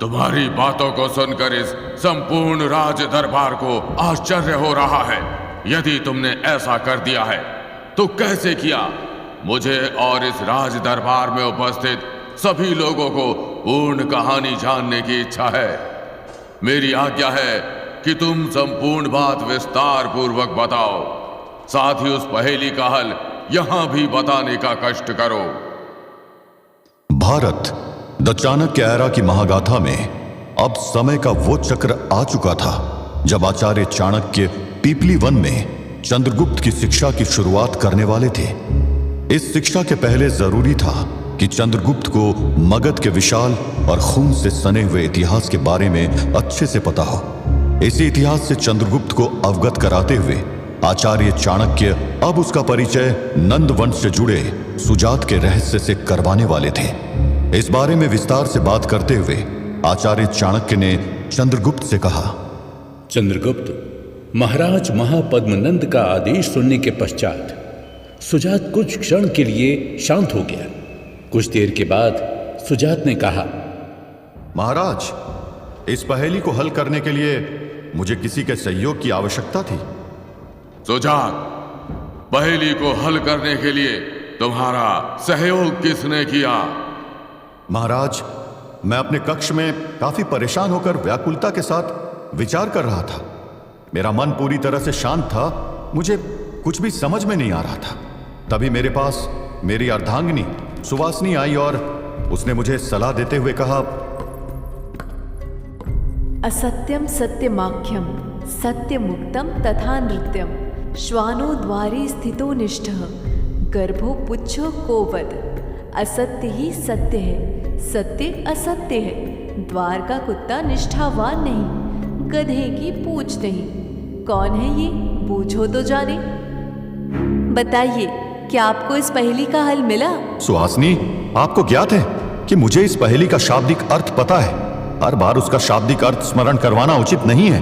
तुम्हारी बातों को सुनकर इस संपूर्ण राज दरबार को आश्चर्य हो रहा है। यदि तुमने ऐसा कर दिया है तो कैसे किया? मुझे और इस राज दरबार में उपस्थित सभी लोगों को पूर्ण कहानी जानने की इच्छा है। मेरी आज्ञा है कि तुम संपूर्ण बात विस्तार पूर्वक बताओ। साथ ही उस पहेली का हल यहां भी बताने का कष्ट करो। भारत द चाणक्य एरा की महागाथा में अब समय का वो चक्र आ चुका था जब आचार्य चाणक्य पीपली वन में चंद्रगुप्त की शिक्षा की शुरुआत करने वाले थे। इस शिक्षा के पहले जरूरी था कि चंद्रगुप्त को मगध के विशाल और खून से सने हुए इतिहास के बारे में अच्छे से पता हो। इसी इतिहास से चंद्रगुप्त को अवगत कराते हुए आचार्य चाणक्य अब उसका परिचय नंद वंश से जुड़े सुजात के रहस्य से करवाने वाले थे। इस बारे में विस्तार से बात करते हुए आचार्य चाणक्य ने चंद्रगुप्त से कहा, चंद्रगुप्त, महाराज महापद्मनंद का आदेश सुनने के पश्चात सुजात कुछ क्षण के लिए शांत हो गया। कुछ देर के बाद सुजात ने कहा, महाराज, इस पहेली को हल करने के लिए मुझे किसी के सहयोग की आवश्यकता थी। सुजात, पहेली को हल करने के लिए तुम्हारा सहयोग किसने किया? महाराज, मैं अपने कक्ष में काफी परेशान होकर व्याकुलता के साथ विचार कर रहा था। मेरा मन पूरी तरह से शांत था, मुझे कुछ भी समझ में नहीं आ रहा था। तभी मेरे पास मेरी अर्धांगिनी सुवासिनी आई और उसने मुझे सलाह देते हुए कहा, असत्यम सत्यमाख्यम सत्यमुक्तम तथा नृत्यम श्वानो द्वारे स्थितो निष्ठः गर्भो पुच्छो को वद। असत्य ही सत्य है, सत्य असत्य है। द्वार का कुत्ता निष्ठावान नहीं, गधे की पूछ नहीं। कौन है ये, पूछो तो जाने। बताइए, क्या आपको इस पहेली का हल मिला? सुहासिनी, आपको ज्ञात है कि मुझे इस पहेली का शाब्दिक अर्थ पता है। हर बार उसका शाब्दिक अर्थ स्मरण करवाना उचित नहीं है।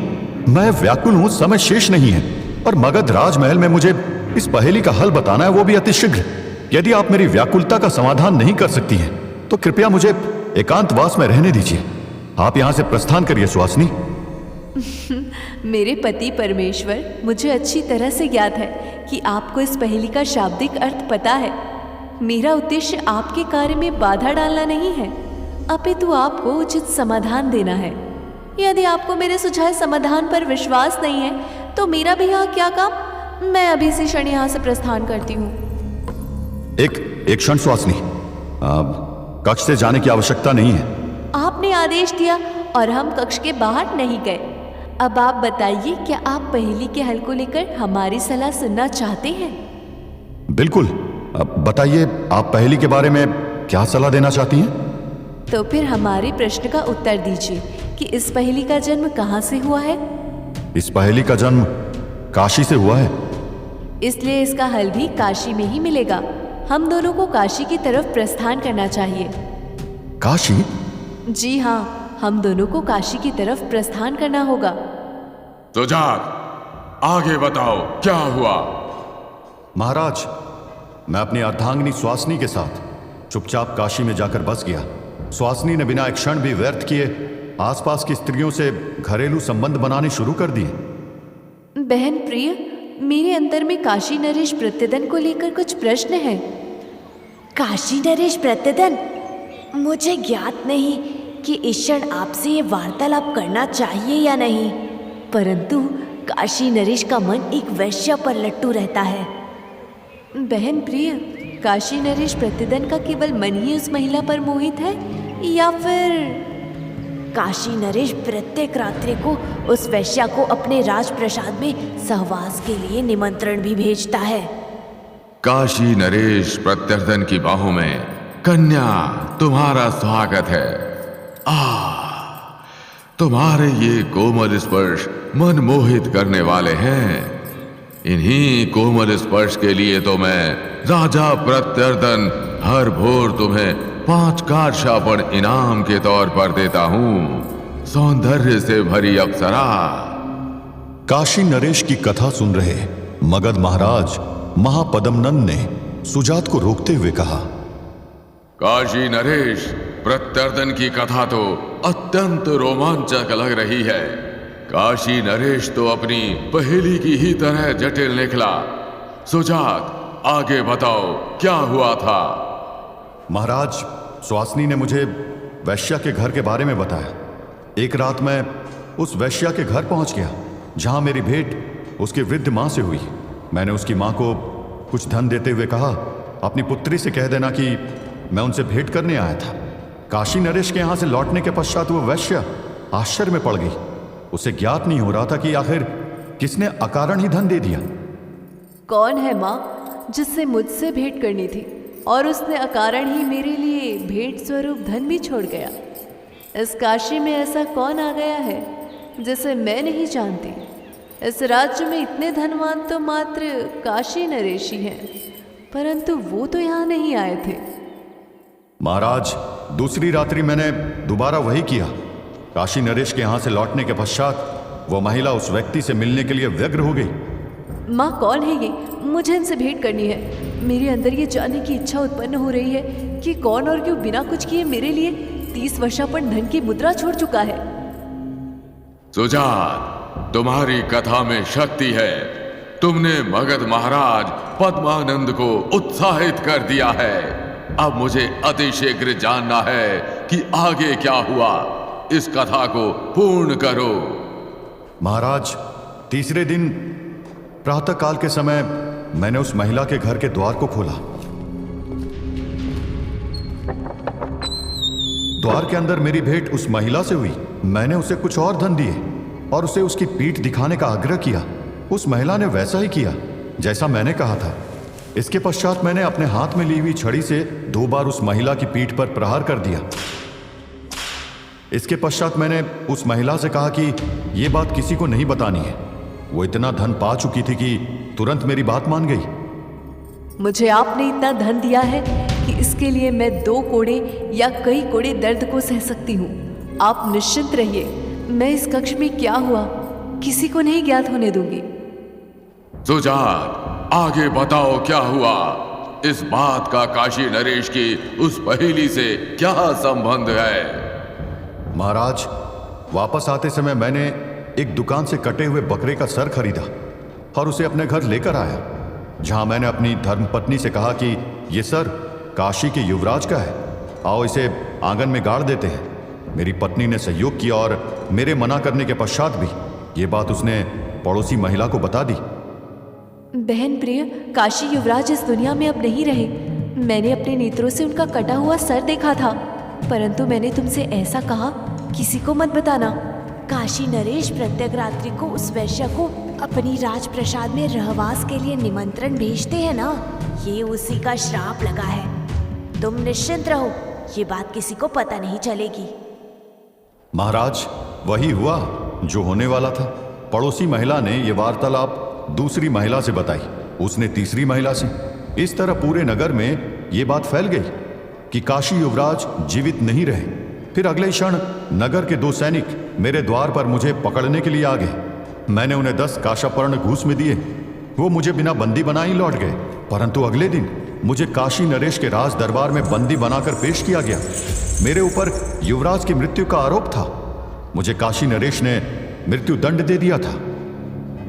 मैं व्याकुल हूं, समय शेष नहीं है और मगध राजमहल में मुझे इस पहेली का हल बताना है, वो भी अतिशीघ्र। यदि आप मेरी व्याकुलता का समाधान नहीं कर सकती हैं तो कृपया मुझे एकांतवास में रहने दीजिए। आप यहां से प्रस्थान करिए सुहासिनी। मेरे पति परमेश्वर, मुझे अच्छी तरह से ज्ञात है कि आपको इस पहेली का शाब्दिक अर्थ पता है। मेरा उद्देश्य आपके कार्य में बाधा डालना नहीं है, अपितु आपको उचित समाधान देना है। यदि आपको मेरे सुझाए समाधान पर विश्वास नहीं है तो मेरा भी यहाँ क्या काम? मैं अभी से क्षण यहाँ से प्रस्थान करती हूँ। एक क्षण सुहासिनी, कक्ष से जाने की आवश्यकता नहीं है। आपने आदेश दिया और हम कक्ष के बाहर नहीं गए। अब आप बताइए, क्या आप पहेली के हल को लेकर हमारी सलाह सुनना चाहते हैं? बिल्कुल, अब बताइए, आप पहेली के बारे में क्या सलाह देना चाहती हैं? तो फिर हमारे प्रश्न का उत्तर दीजिए कि इस पहेली का जन्म कहाँ से हुआ है? इस पहेली का जन्म काशी से हुआ है। इसलिए इसका हल भी काशी में ही मिलेगा। हम दोनों को काशी की तरफ प्रस्थान करना चाहिए। काशी? जी हाँ, हम दोनों को काशी की तरफ प्रस्थान करना होगा। सुजात, आगे बताओ, क्या हुआ? महाराज, मैं अपनी अर्धांगिनी सुहासिनी के साथ चुपचाप काशी में जाकर बस गया। सुहासिनी ने बिना एक क्षण भी व्यर्थ किए आसपास की स्त्रियों से घरेलू संबंध बनाने शुरू कर दिए। बहन प्रिय, मेरे अंतर में काशी नरेश प्रत्यदन को लेकर कुछ प्रश्न हैं। काशी नरेश प्रत्यदन? मुझे ज्ञात नहीं कि इस क्षण आपसे ये वार्तालाप करना चाहिए या नहीं, परंतु काशी नरेश का मन एक वैश्या पर लट्टू रहता है। बहन प्रिय, काशी नरेश प्रत्यदन का केवल मन ही उस महिला पर मोहित है या फिर काशी नरेश प्रत्येक रात्रि को उस वैश्या को अपने राजप्रसाद में सहवास के लिए निमंत्रण भी भेजता है? काशी नरेश प्रत्यर्दन की बाहों में कन्या तुम्हारा स्वागत है। तुम्हारे ये कोमल स्पर्श मन मोहित करने वाले हैं। इन्हीं कोमल स्पर्श के लिए तो मैं राजा प्रत्यर्दन हर भोर तुम्हें 5 काशापण इनाम के तौर पर देता हूं। सौंदर्य से भरी अप्सरा। काशी नरेश की कथा सुन रहे मगध महाराज महापद्मनंद ने सुजात को रोकते हुए कहा, काशी नरेश, प्रत्यर्दन की कथा तो अत्यंत रोमांचक लग रही है। काशी नरेश तो अपनी पहेली की ही तरह जटिल निकला। सुजात, आगे बताओ क्या हुआ था? महाराज, सुहासिनी ने मुझे वैश्या के घर के बारे में बताया। एक रात मैं उस वैश्या के घर पहुंच गया जहां मेरी भेंट उसकी वृद्ध मां से हुई। मैंने उसकी मां को कुछ धन देते हुए कहा, अपनी पुत्री से कह देना कि मैं उनसे भेंट करने आया था। काशी नरेश के यहां से लौटने के पश्चात वो वैश्या आश्चर्य में पड़ गई। उसे ज्ञात नहीं हो रहा था कि आखिर किसने अकारण ही धन दे दिया। कौन है माँ जिससे मुझसे भेंट करनी थी और उसने अकारण ही मेरे लिए भेंट स्वरूप धन भी छोड़ गया? इस काशी में ऐसा कौन आ गया है जिसे मैं नहीं जानती? इस राज्य में इतने धनवान तो मात्र काशी नरेश ही हैं, परंतु वो तो यहाँ नहीं आए थे। महाराज, दूसरी रात्रि मैंने दोबारा वही किया। काशी नरेश के यहां से लौटने के पश्चात वो महिला उस व्यक्ति से मिलने के लिए व्यग्र हो गई। माँ, कौन है ये? मुझे इनसे भेंट करनी है। मेरे अंदर ये जानने की इच्छा उत्पन्न हो रही है कि कौन और क्यों बिना कुछ किए मेरे लिए 30 वर्षापन धन की मुद्रा छोड़ चुका है। सुजात, तुम्हारी कथा में शक्ति है। तुमने मगध महाराज पद्मानंद को उत्साहित कर दिया है। अब मुझे अतिशीघ्र जानना है कि आगे क्या हुआ। इस कथा को पूर्ण करो। महाराज, तीसरे दिन प्रातःकाल के समय मैंने उस महिला के घर के द्वार को खोला। द्वार के अंदर मेरी भेंट उस महिला से हुई। मैंने उसे कुछ और धन दिए और उसे उसकी पीठ दिखाने का आग्रह किया। उस महिला ने वैसा ही किया जैसा मैंने कहा था। इसके पश्चात मैंने अपने हाथ में ली हुई छड़ी से 2 बार उस महिला की पीठ पर प्रहार कर दिया। इसके पश्चात मैंने उस महिला से कहा कि यह बात किसी को नहीं बतानी है। वो इतना धन पा चुकी थी कि तुरंत मेरी बात मान गई। मुझे आपने इतना धन दिया है कि इसके लिए मैं 2 कोड़े या कई कोड़े दर्द को सह सकती हूँ। आप निश्चिंत रहिए। मैं इस कक्ष में क्या हुआ किसी को नहीं ज्ञात होने दूंगी। सुजात, आगे बताओ क्या हुआ। इस बात का काशी नरेश की उस पहेली से क्या संबंध है? महाराज, वापस आते समय मैंने एक दुकान से कटे हुए बकरे का सर खरीदा और उसे अपने घर लेकर आया, जहां मैंने अपनी धर्मपत्नी से कहा कि यह सर काशी के युवराज का है, आओ इसे आंगन में गाड़ देते हैं। मेरी पत्नी ने सहयोग किया और मेरे मना करने के पश्चात भी ये बात उसने पड़ोसी महिला को बता दी। बहन प्रिय, काशी युवराज इस दुनिया में अब नहीं रहे। मैंने अपने नेत्रों से उनका कटा हुआ सर देखा था, परंतु मैंने तुमसे ऐसा कहा, किसी को मत बताना। काशी नरेश प्रत्येक रात्रि को उस वैश्य को अपनी राजप्रसाद में रहवास के लिए निमंत्रण भेजते हैं ना, ये उसी का श्राप लगा है। तुम निश्चिंत रहो, ये बात किसी को पता नहीं चलेगी। महाराज, वही हुआ जो होने वाला था। पड़ोसी महिला ने यह वार्तालाप दूसरी महिला से बताई, उसने तीसरी महिला से। इस तरह पूरे नगर में यह बात फैल गई कि काशी युवराज जीवित नहीं रहे। फिर अगले क्षण नगर के 2 सैनिक मेरे द्वार पर मुझे पकड़ने के लिए आ गए। मैंने उन्हें 10 काशापर्ण घूस में दिए। वो मुझे बिना बंदी बनाए ही लौट गए, परंतु अगले दिन मुझे काशी नरेश के राज दरबार में बंदी बनाकर पेश किया गया। मेरे ऊपर युवराज की मृत्यु का आरोप था। मुझे काशी नरेश ने मृत्यु दंड दे दिया था।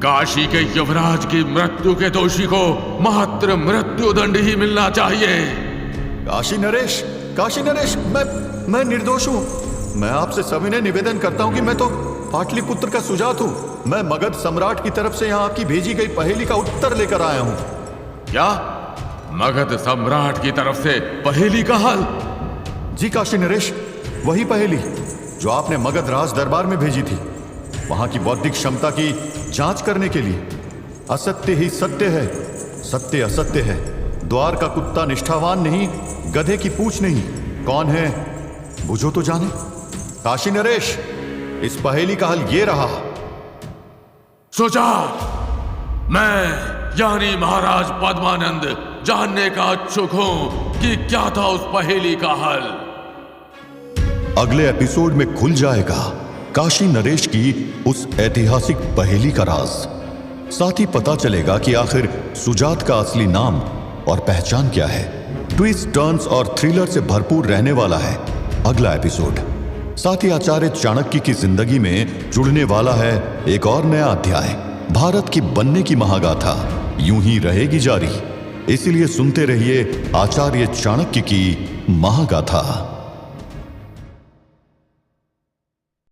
काशी के युवराज की मृत्यु के दोषी को मात्र मृत्यु दंड ही मिलना चाहिए। काशी नरेश, मैं निर्दोष हूं। मैं आपसे सविनय निवेदन करता हूं कि मैं तो पाटलिपुत्र का सुजात हूं। मैं मगध सम्राट की तरफ से यहां आपकी भेजी गई पहेली का उत्तर लेकर आया हूं। क्या? मगध सम्राट की तरफ से पहेली का हल? जी काशी नरेश, वही पहेली जो आपने मगध राज दरबार में भेजी थी, वहां की बौद्धिक क्षमता की जांच करने के लिए। असत्य ही सत्य है, सत्य असत्य है। द्वार का कुत्ता निष्ठावान नहीं, गधे की पूंछ नहीं। कौन है बुझो तो जाने। काशी नरेश, इस पहेली का हल ये रहा। सुजात, मैं यानी महाराज पद्मानंद जानने का इच्छुक हूं कि क्या था उस पहेली का हल। अगले एपिसोड में खुल जाएगा काशी नरेश की उस ऐतिहासिक पहेली का राज। साथ ही पता चलेगा कि आखिर सुजात का असली नाम और पहचान क्या है। ट्विस्ट, टर्न्स और थ्रिलर से भरपूर रहने वाला है अगला एपिसोड। साथ ही आचार्य चाणक्य की जिंदगी में जुड़ने वाला है एक और नया अध्याय। भारत की बनने की महागाथा यूं ही रहेगी जारी। इसीलिए सुनते रहिए आचार्य चाणक्य की महागाथा।